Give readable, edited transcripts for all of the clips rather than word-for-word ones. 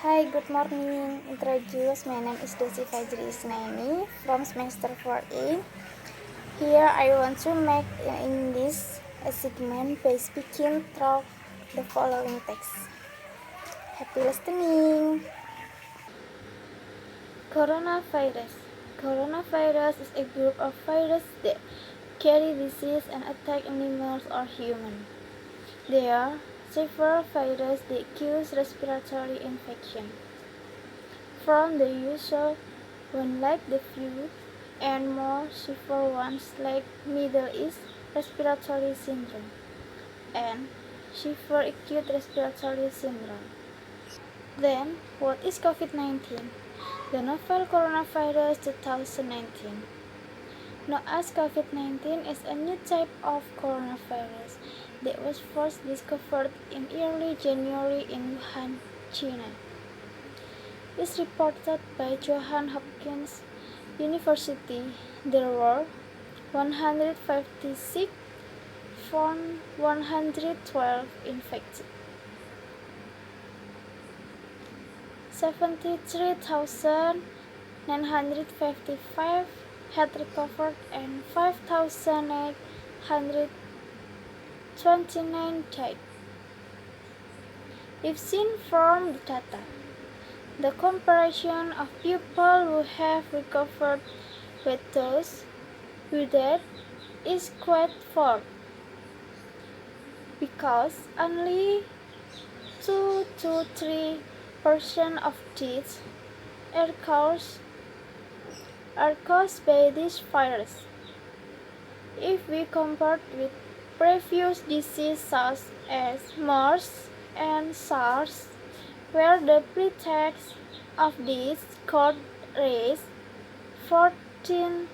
Hi, good morning. Introduce, my name is Desi fajri isnaini from semester 4A. Here I want to make in this a segment by speaking through the following text. Happy listening. Coronavirus. Coronavirus is a group of viruses that carry disease and attack animals or humans. There are several viruses that cause respiratory infection. From the usual one like the flu and more severe ones like Middle East respiratory syndrome and severe acute respiratory syndrome. Then, what is COVID-19? The novel coronavirus 2019. Known as COVID-19 is a new type of coronavirus that was first discovered in early January in Wuhan, China. Is reported by Johns Hopkins University. There were 156 found 112 infected. 73,955 had recovered and 5,829 died. If seen from the data, the comparison of people who have recovered with those who died is quite poor, because only 2 to 3% of deaths are caused by this virus. If we compare with previous diseases such as MERS and SARS, where the pretext of this could raise 14%,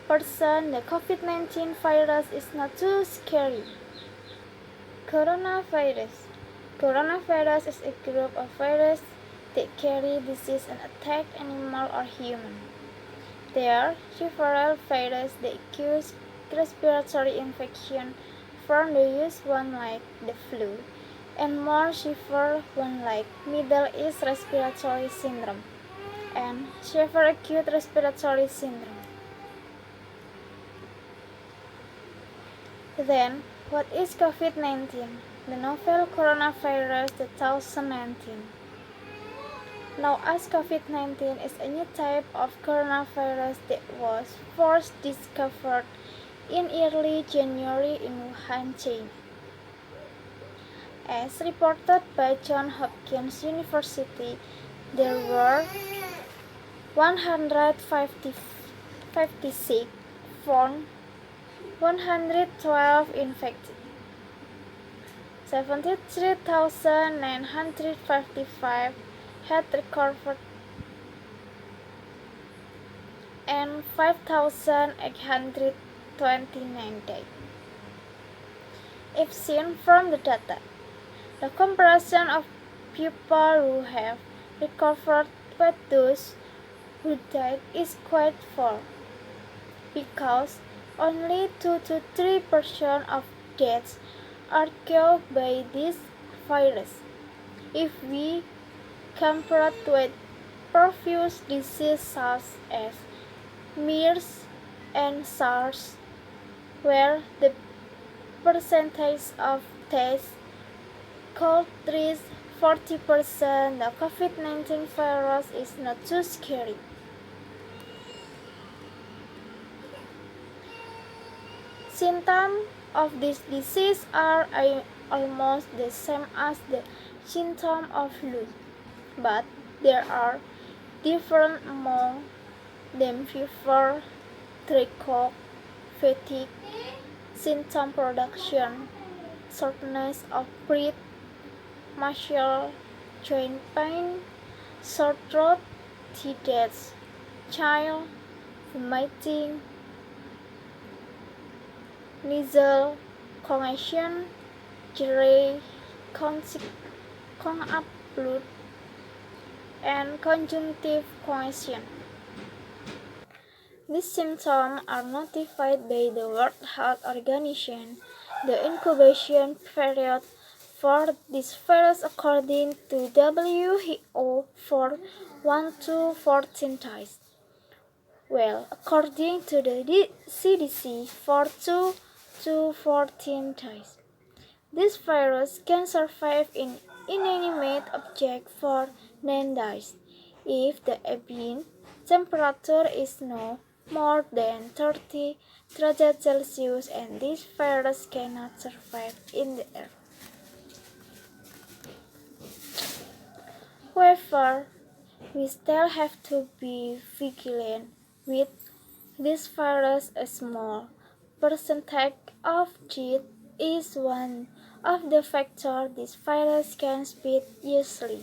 the COVID-19 virus is not too scary. Coronavirus. Coronavirus is a group of viruses that carry disease and attack animal or human. There are several viruses that cause respiratory infection, from the usual one like the flu and more severe one like Middle East respiratory syndrome and severe acute respiratory syndrome. Then, what is COVID-19? The novel coronavirus 2019. Known as COVID-19 is a new type of coronavirus that was first discovered in early January in Wuhan, China. As reported by Johns Hopkins University, there were 156 found 112 infected. 73,955 had recovered and 5,829 died. If seen from the data, the comparison of people who have recovered with those who died is quite poor, because only 2 to 3% of deaths are caused by this virus. If we compare it with previous diseases such as MERS and SARS, where the percentage of deaths could reach 40%, the COVID-19 virus is not too scary. Symptoms of this disease are almost the same as the symptoms of flu, but there are different among them: fever, dry cough, fatigue, symptom production, shortness of breath, muscle, joint pain, sore throat, headaches, chill, vomiting, nasal congestion, diarrhea, up blood, and conjunctive congestion. These symptoms are notified by the World Health Organization. The incubation period for this virus, according to WHO, for 1 to 14 days. Well, according to the CDC, for 2 to 14 days. This virus can survive in inanimate object for 9 days if the ambient temperature is no more than 30 degrees Celsius, and this virus cannot survive in the air. However, we still have to be vigilant with this virus. A small percentage of it is one of the factors this virus can spread easily.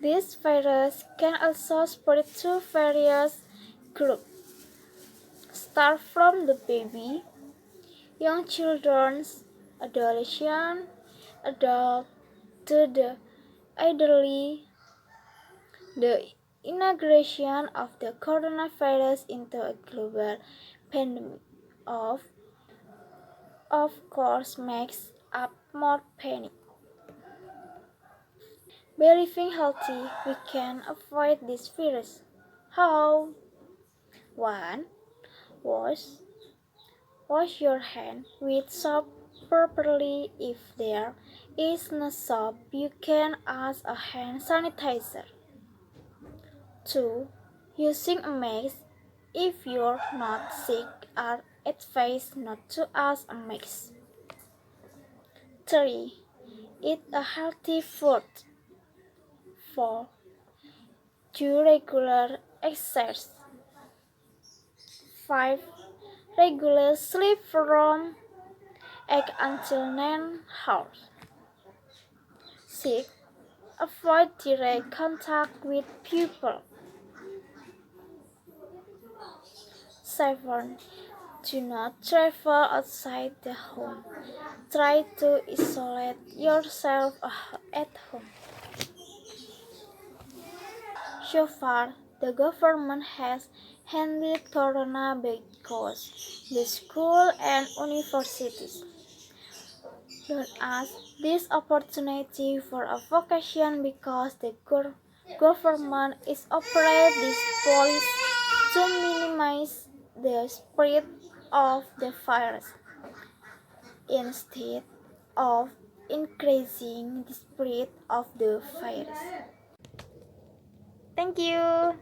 This virus can also spread to various groups, start from the baby, young children, adolescents, adults, to the elderly. The integration of the coronavirus into a global pandemic of course makes up more panic. By living healthy, we can avoid this virus. How? 1. Wash. Wash your hands with soap properly. If there is no soap, you can use a hand sanitizer. 2. Using a mask. If you're not sick, are advised not to use a mask. 3. Eat a healthy food. 4. Do regular exercise. 5. Regular sleep from 8 until 9 hours. 6. Avoid direct contact with people. 7. Do not travel outside the home. Try to isolate yourself at home. So far, the government has handled corona because the school and universities don't ask this opportunity for a vacation because the government is operating this policy to minimize the spread of the virus instead of increasing the spread of the virus. Thank you.